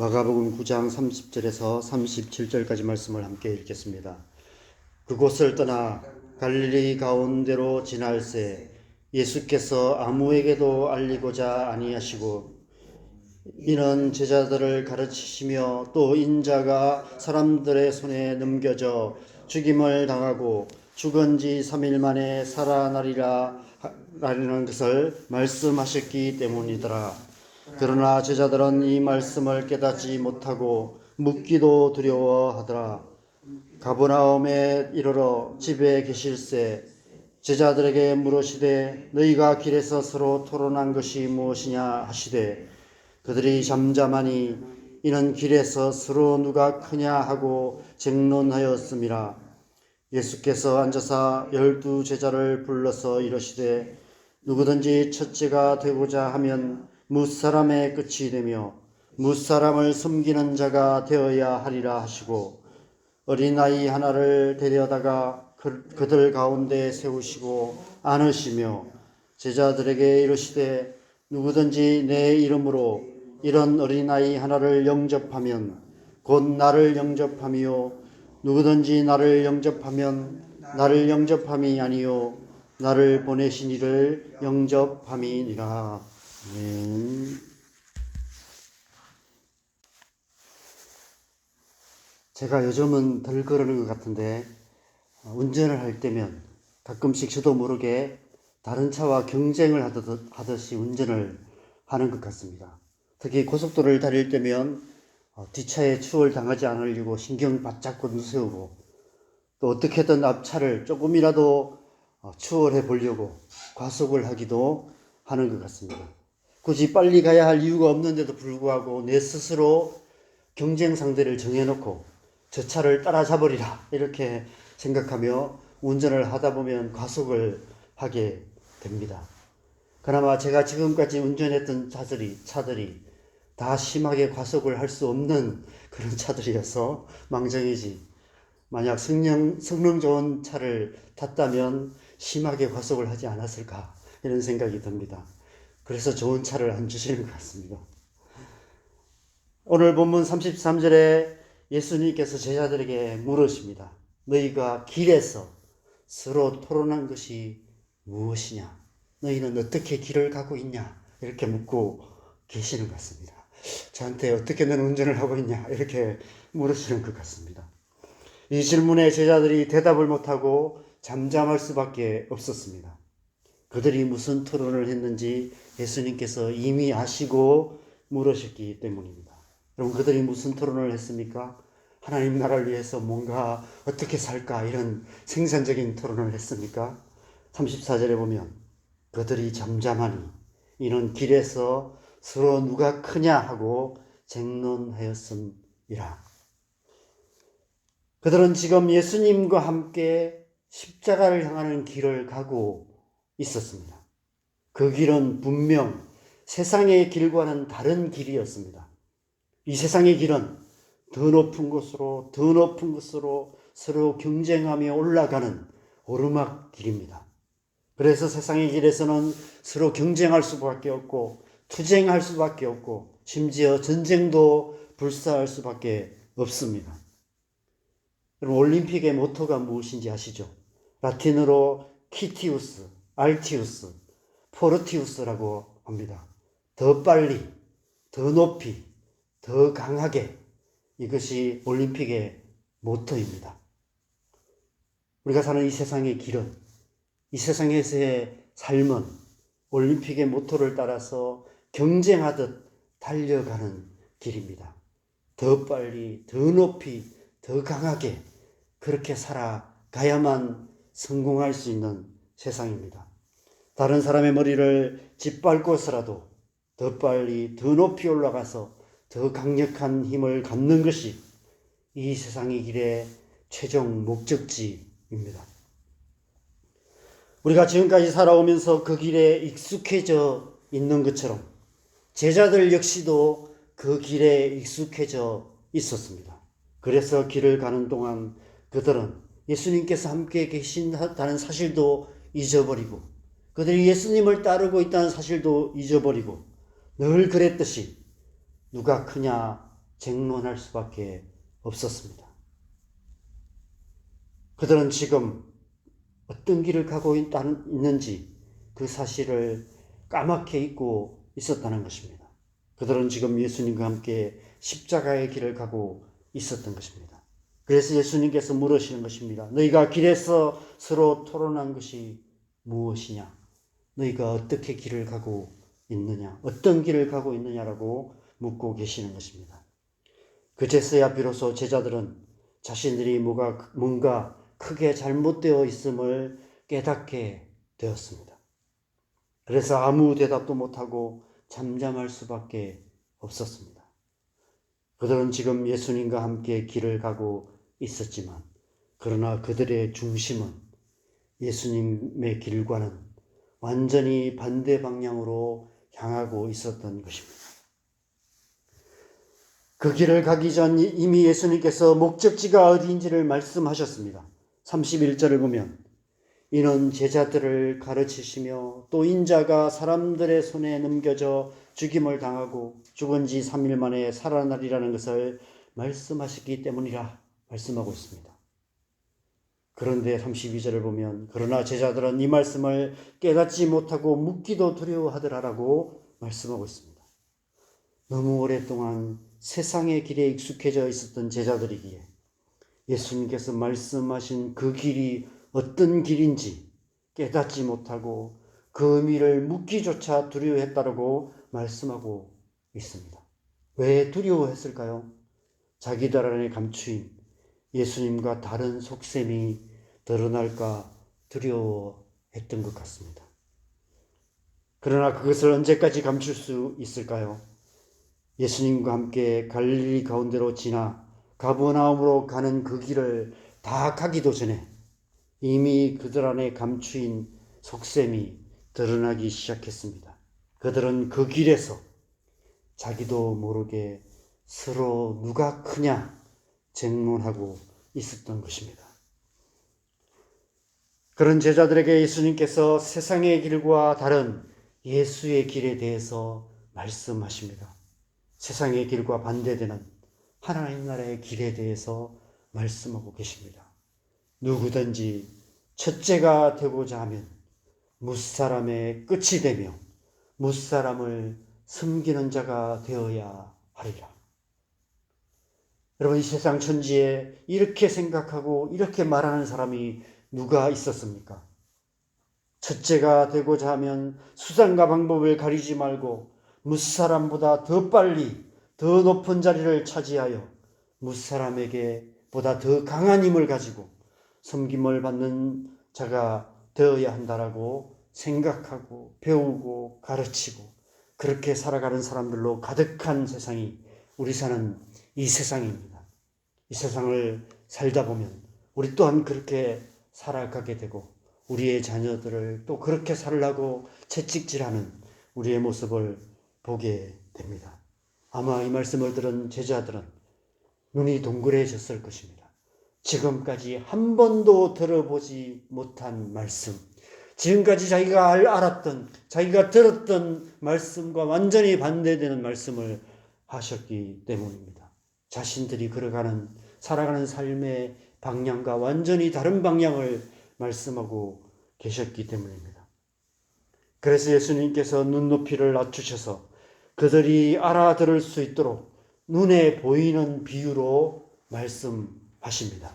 마가복음 9장 30절에서 37절까지 말씀을 함께 읽겠습니다. 그곳을 떠나 갈릴리 가운데로 지날새 예수께서 아무에게도 알리고자 아니하시고 이는 제자들을 가르치시며 또 인자가 사람들의 손에 넘겨져 죽임을 당하고 죽은 지 3일 만에 살아나리라 라는 것을 말씀하셨기 때문이더라. 그러나 제자들은 이 말씀을 깨닫지 못하고 묻기도 두려워하더라. 가버나움에 이르러 집에 계실새 제자들에게 물으시되 너희가 길에서 서로 토론한 것이 무엇이냐 하시되 그들이 잠잠하니 이는 길에서 서로 누가 크냐 하고 쟁론하였음이라. 예수께서 앉아사 12 제자를 불러서 이르시되 누구든지 첫째가 되고자 하면 무사람의 끝이 되며 무사람을 섬기는 자가 되어야 하리라 하시고 어린아이 하나를 데려다가 그들 가운데 세우시고 안으시며 제자들에게 이르시되 누구든지 내 이름으로 이런 어린아이 하나를 영접하면 곧 나를 영접함이요 누구든지 나를 영접하면 나를 영접함이 아니요 나를 보내신 이를 영접함이니라. 제가 요즘은 덜 그러는 것 같은데 운전을 할 때면 가끔씩 저도 모르게 다른 차와 경쟁을 하듯이 운전을 하는 것 같습니다. 특히 고속도로를 달릴 때면 뒷차에 추월 당하지 않으려고 신경 바짝 곤두세우고 또 어떻게든 앞차를 조금이라도 추월해 보려고 과속을 하기도 하는 것 같습니다. 굳이 빨리 가야 할 이유가 없는데도 불구하고 내 스스로 경쟁 상대를 정해놓고 저 차를 따라잡으리라 이렇게 생각하며 운전을 하다 보면 과속을 하게 됩니다. 그나마 제가 지금까지 운전했던 차들이 다 심하게 과속을 할 수 없는 그런 차들이어서 망정이지 만약 성능 좋은 차를 탔다면 심하게 과속을 하지 않았을까 이런 생각이 듭니다. 그래서 좋은 차를 안 주시는 것 같습니다. 오늘 본문 33절에 예수님께서 제자들에게 물으십니다. 너희가 길에서 서로 토론한 것이 무엇이냐? 너희는 어떻게 길을 가고 있냐? 이렇게 묻고 계시는 것 같습니다. 저한테 어떻게 너는 운전을 하고 있냐? 이렇게 물으시는 것 같습니다. 이 질문에 제자들이 대답을 못하고 잠잠할 수밖에 없었습니다. 그들이 무슨 토론을 했는지 예수님께서 이미 아시고 물으셨기 때문입니다. 여러분, 그들이 무슨 토론을 했습니까? 하나님 나라를 위해서 뭔가 어떻게 살까 이런 생산적인 토론을 했습니까? 34절에 보면 그들이 잠잠하니 이는 길에서 서로 누가 크냐 하고 쟁론하였음이라. 그들은 지금 예수님과 함께 십자가를 향하는 길을 가고 있었습니다. 그 길은 분명 세상의 길과는 다른 길이었습니다. 이 세상의 길은 더 높은 곳으로 서로 경쟁하며 올라가는 오르막 길입니다. 그래서 세상의 길에서는 서로 경쟁할 수밖에 없고 투쟁할 수밖에 없고 심지어 전쟁도 불사할 수밖에 없습니다. 여러분, 올림픽의 모토가 무엇인지 아시죠? 라틴어로 키티우스, 알티우스, 포르티우스라고 합니다. 더 빨리, 더 높이, 더 강하게, 이것이 올림픽의 모토입니다. 우리가 사는 이 세상의 길은, 이 세상에서의 삶은 올림픽의 모토를 따라서 경쟁하듯 달려가는 길입니다. 더 빨리, 더 높이, 더 강하게 그렇게 살아가야만 성공할 수 있는 세상입니다. 다른 사람의 머리를 짓밟고서라도 더 빨리, 더 높이 올라가서 더 강력한 힘을 갖는 것이 이 세상의 길의 최종 목적지입니다. 우리가 지금까지 살아오면서 그 길에 익숙해져 있는 것처럼 제자들 역시도 그 길에 익숙해져 있었습니다. 그래서 길을 가는 동안 그들은 예수님께서 함께 계신다는 사실도 잊어버리고 그들이 예수님을 따르고 있다는 사실도 잊어버리고 늘 그랬듯이 누가 크냐 쟁론할 수밖에 없었습니다. 그들은 지금 어떤 길을 가고 있는지 그 사실을 까맣게 잊고 있었다는 것입니다. 그들은 지금 예수님과 함께 십자가의 길을 가고 있었던 것입니다. 그래서 예수님께서 물으시는 것입니다. 너희가 길에서 서로 토론한 것이 무엇이냐? 너희가 어떻게 길을 가고 있느냐? 어떤 길을 가고 있느냐라고 묻고 계시는 것입니다. 그제서야 비로소 제자들은 자신들이 뭔가 크게 잘못되어 있음을 깨닫게 되었습니다. 그래서 아무 대답도 못하고 잠잠할 수밖에 없었습니다. 그들은 지금 예수님과 함께 길을 가고 있었지만, 그러나 그들의 중심은 예수님의 길과는 완전히 반대 방향으로 향하고 있었던 것입니다. 그 길을 가기 전 이미 예수님께서 목적지가 어디인지를 말씀하셨습니다. 31절을 보면 이는 제자들을 가르치시며 또 인자가 사람들의 손에 넘겨져 죽임을 당하고 죽은 지 3일 만에 살아나리라는 것을 말씀하셨기 때문이라 말씀하고 있습니다. 그런데 32절을 보면 그러나 제자들은 이 말씀을 깨닫지 못하고 묻기도 두려워하더라라고 말씀하고 있습니다. 너무 오랫동안 세상의 길에 익숙해져 있었던 제자들이기에 예수님께서 말씀하신 그 길이 어떤 길인지 깨닫지 못하고 그 의미를 묻기조차 두려워했다라고 말씀하고 있습니다. 왜 두려워했을까요? 자기들 안에 감추인 예수님과 다른 속셈이 드러날까 두려워했던 것 같습니다. 그러나 그것을 언제까지 감출 수 있을까요? 예수님과 함께 갈릴리 가운데로 지나 가버나움으로 가는 그 길을 다 가기도 전에 이미 그들 안에 감추인 속셈이 드러나기 시작했습니다. 그들은 그 길에서 자기도 모르게 서로 누가 크냐 쟁론하고 있었던 것입니다. 그런 제자들에게 예수님께서 세상의 길과 다른 예수의 길에 대해서 말씀하십니다. 세상의 길과 반대되는 하나님 나라의 길에 대해서 말씀하고 계십니다. 누구든지 첫째가 되고자 하면 무사람의 끝이 되며 무사람을 섬기는 자가 되어야 하리라. 여러분, 이 세상 천지에 이렇게 생각하고 이렇게 말하는 사람이 누가 있었습니까? 첫째가 되고자 하면 수단과 방법을 가리지 말고 무사람보다 더 빨리 더 높은 자리를 차지하여 무사람에게 보다 더 강한 힘을 가지고 섬김을 받는 자가 되어야 한다라고 생각하고 배우고 가르치고 그렇게 살아가는 사람들로 가득한 세상이 우리 사는 이 세상입니다. 이 세상을 살다 보면 우리 또한 그렇게 살아가게 되고 우리의 자녀들을 또 그렇게 살라고 채찍질하는 우리의 모습을 보게 됩니다. 아마 이 말씀을 들은 제자들은 눈이 동그래졌을 것입니다. 지금까지 한 번도 들어보지 못한 말씀, 지금까지 자기가 알았던, 자기가 들었던 말씀과 완전히 반대되는 말씀을 하셨기 때문입니다. 자신들이 살아가는 삶의 방향과 완전히 다른 방향을 말씀하고 계셨기 때문입니다. 그래서 예수님께서 눈높이를 낮추셔서 그들이 알아들을 수 있도록 눈에 보이는 비유로 말씀하십니다.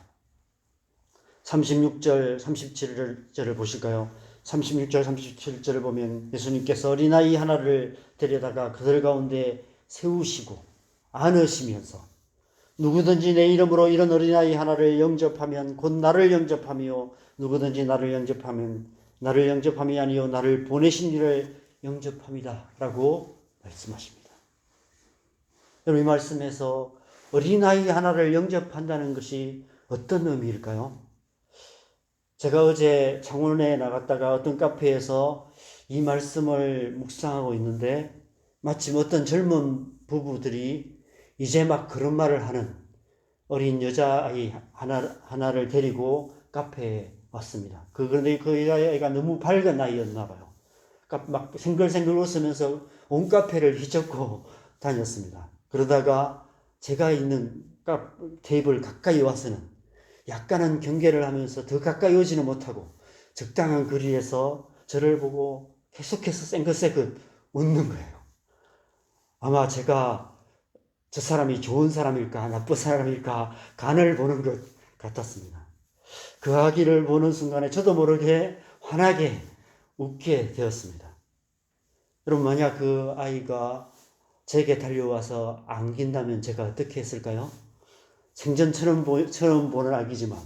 36절, 37절을 보실까요? 36절, 37절을 보면 예수님께서 어린아이 하나를 데려다가 그들 가운데 세우시고 안으시면서 누구든지 내 이름으로 이런 어린아이 하나를 영접하면 곧 나를 영접하며 누구든지 나를 영접하면 나를 영접함이 아니요 나를 보내신 이를 영접함이다 라고 말씀하십니다. 여러분, 이 말씀에서 어린아이 하나를 영접한다는 것이 어떤 의미일까요? 제가 어제 창원에 나갔다가 어떤 카페에서 이 말씀을 묵상하고 있는데 마침 어떤 젊은 부부들이 이제 막 그런 말을 하는 어린 여자아이 하나를 데리고 카페에 왔습니다. 그런데 그 여자아이가 너무 밝은 아이였나 봐요. 막 생글생글 웃으면서 온 카페를 휘젓고 다녔습니다. 그러다가 제가 있는 테이블 가까이 와서는 약간은 경계를 하면서 더 가까이 오지는 못하고 적당한 거리에서 저를 보고 계속해서 쌩긋쌩긋 웃는 거예요. 아마 제가 저 사람이 좋은 사람일까 나쁜 사람일까 간을 보는 것 같았습니다. 그 아기를 보는 순간에 저도 모르게 환하게 웃게 되었습니다. 여러분, 만약 그 아이가 제게 달려와서 안긴다면 제가 어떻게 했을까요? 생전처럼 처음 보는 아기지만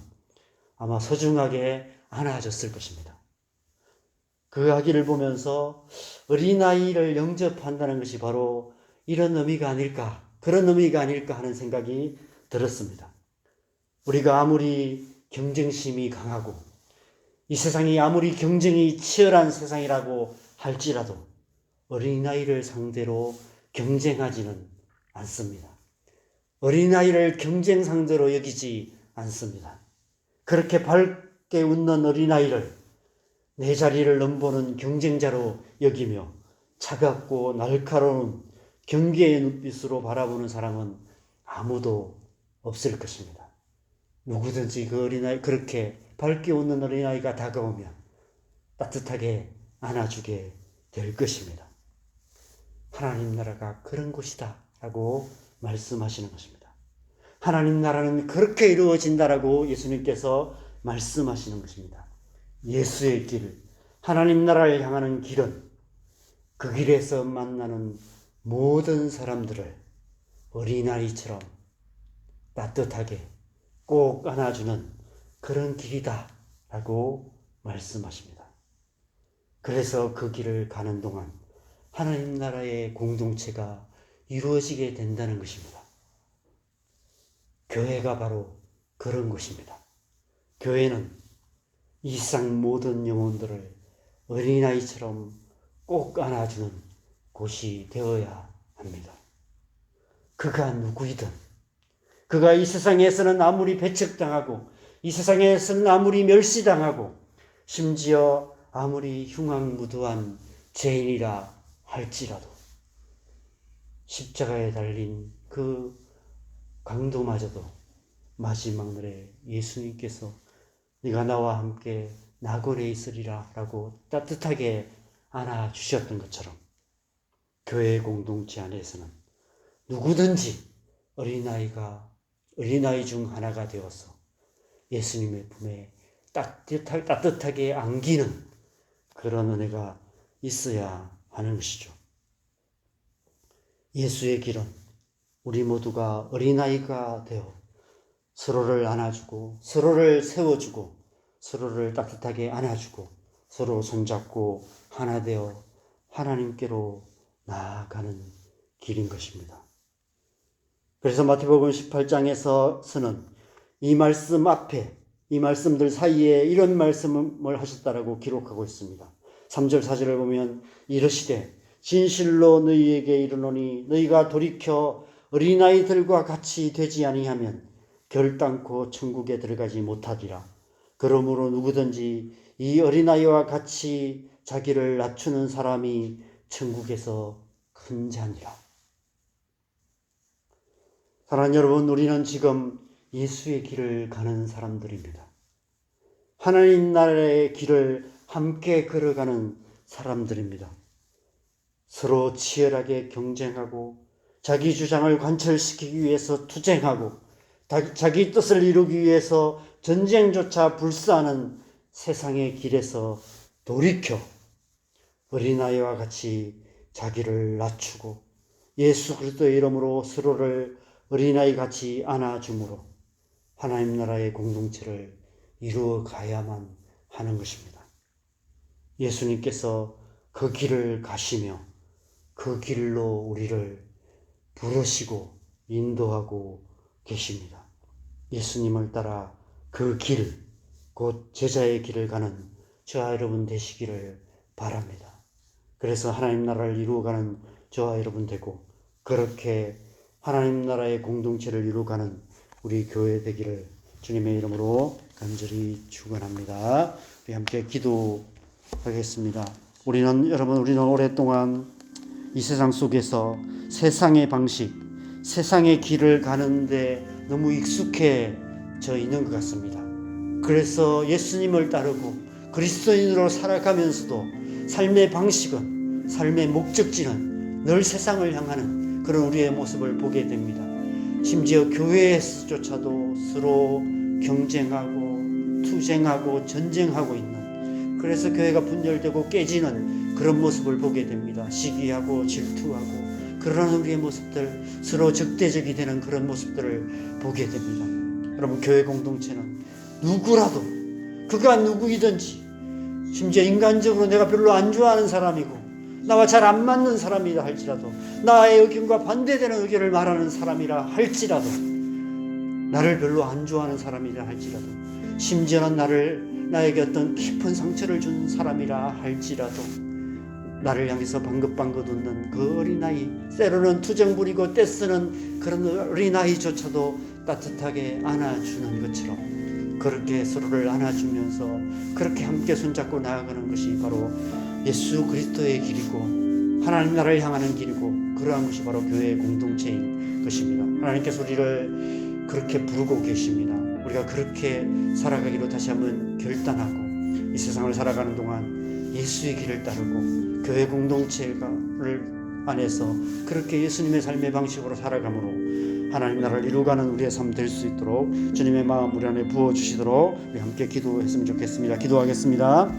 아마 소중하게 안아줬을 것입니다. 그 아기를 보면서 어린아이를 영접한다는 것이 바로 이런 의미가 아닐까, 그런 의미가 아닐까 하는 생각이 들었습니다. 우리가 아무리 경쟁심이 강하고 이 세상이 아무리 경쟁이 치열한 세상이라고 할지라도 어린아이를 상대로 경쟁하지는 않습니다. 어린아이를 경쟁 상대로 여기지 않습니다. 그렇게 밝게 웃는 어린아이를 내 자리를 넘보는 경쟁자로 여기며 차갑고 날카로운 경계의 눈빛으로 바라보는 사람은 아무도 없을 것입니다. 누구든지 그 어린아이, 그렇게 밝게 웃는 어린아이가 다가오면 따뜻하게 안아주게 될 것입니다. 하나님 나라가 그런 곳이다 라고 말씀하시는 것입니다. 하나님 나라는 그렇게 이루어진다라고 예수님께서 말씀하시는 것입니다. 예수의 길, 하나님 나라를 향하는 길은 그 길에서 만나는 모든 사람들을 어린아이처럼 따뜻하게 꼭 안아주는 그런 길이다 라고 말씀하십니다. 그래서 그 길을 가는 동안 하나님 나라의 공동체가 이루어지게 된다는 것입니다. 교회가 바로 그런 곳입니다. 교회는 이 세상 모든 영혼들을 어린아이처럼 꼭 안아주는 곳이 되어야 합니다. 그가 누구이든, 그가 이 세상에서는 아무리 배척당하고 이 세상에서는 아무리 멸시당하고 심지어 아무리 흉악무도한 죄인이라 할지라도 십자가에 달린 그 강도마저도 마지막 날에 예수님께서 네가 나와 함께 낙원에 있으리라 라고 따뜻하게 안아주셨던 것처럼 교회 공동체 안에서는 누구든지 어린아이 중 하나가 되어서 예수님의 품에 따뜻하게 안기는 그런 은혜가 있어야 하는 것이죠. 예수의 길은 우리 모두가 어린아이가 되어 서로를 안아주고 서로를 세워주고 서로를 따뜻하게 안아주고 서로 손잡고 하나 되어 하나님께로 나아가는 길인 것입니다. 그래서 마태복음 18장에서는 이 말씀 앞에 이 말씀들 사이에 이런 말씀을 하셨다라고 기록하고 있습니다. 3절 4절을 보면 이르시되 진실로 너희에게 이르노니 너희가 돌이켜 어린아이들과 같이 되지 아니하면 결단코 천국에 들어가지 못하리라. 그러므로 누구든지 이 어린아이와 같이 자기를 낮추는 사람이 천국에서 큰 자니라. 사랑하는 여러분, 우리는 지금 예수의 길을 가는 사람들입니다. 하나님 나라의 길을 함께 걸어가는 사람들입니다. 서로 치열하게 경쟁하고 자기 주장을 관철시키기 위해서 투쟁하고 자기 뜻을 이루기 위해서 전쟁조차 불사하는 세상의 길에서 돌이켜 어린아이와 같이 자기를 낮추고 예수 그리스도의 이름으로 서로를 어린아이 같이 안아줌으로 하나님 나라의 공동체를 이루어 가야만 하는 것입니다. 예수님께서 그 길을 가시며 그 길로 우리를 부르시고 인도하고 계십니다. 예수님을 따라 그 길, 곧 제자의 길을 가는 저와 여러분 되시기를 바랍니다. 그래서 하나님 나라를 이루어가는 저와 여러분 되고 그렇게 하나님 나라의 공동체를 이루어가는 우리 교회 되기를 주님의 이름으로 간절히 축원합니다. 우리 함께 기도하겠습니다. 우리는 오랫동안 이 세상 속에서 세상의 방식, 세상의 길을 가는데 너무 익숙해져 있는 것 같습니다. 그래서 예수님을 따르고 그리스도인으로 살아가면서도 삶의 방식은, 삶의 목적지는 늘 세상을 향하는 그런 우리의 모습을 보게 됩니다. 심지어 교회에서조차도 서로 경쟁하고 투쟁하고 전쟁하고 있는, 그래서 교회가 분열되고 깨지는 그런 모습을 보게 됩니다. 시기하고 질투하고 그러한 우리의 모습들, 서로 적대적이 되는 그런 모습들을 보게 됩니다. 여러분, 교회 공동체는 누구라도, 그가 누구이든지, 심지어 인간적으로 내가 별로 안 좋아하는 사람이고 나와 잘 안 맞는 사람이라 할지라도, 나의 의견과 반대되는 의견을 말하는 사람이라 할지라도, 나를 별로 안 좋아하는 사람이라 할지라도, 심지어는 나에게 어떤 깊은 상처를 준 사람이라 할지라도, 나를 향해서 방긋방긋 웃는 그 어린아이, 때로는 투정 부리고 떼쓰는 그런 어린아이조차도 따뜻하게 안아주는 것처럼, 그렇게 서로를 안아주면서 그렇게 함께 손잡고 나아가는 것이 바로 예수 그리스도의 길이고 하나님 나라를 향하는 길이고, 그러한 것이 바로 교회의 공동체인 것입니다. 하나님께서 우리를 그렇게 부르고 계십니다. 우리가 그렇게 살아가기로 다시 한번 결단하고 이 세상을 살아가는 동안 예수의 길을 따르고 교회 공동체를 안에서 그렇게 예수님의 삶의 방식으로 살아감으로 하나님 나라를 이루어가는 우리의 삶 될 수 있도록 주님의 마음 우리 안에 부어주시도록 우리 함께 기도했으면 좋겠습니다. 기도하겠습니다.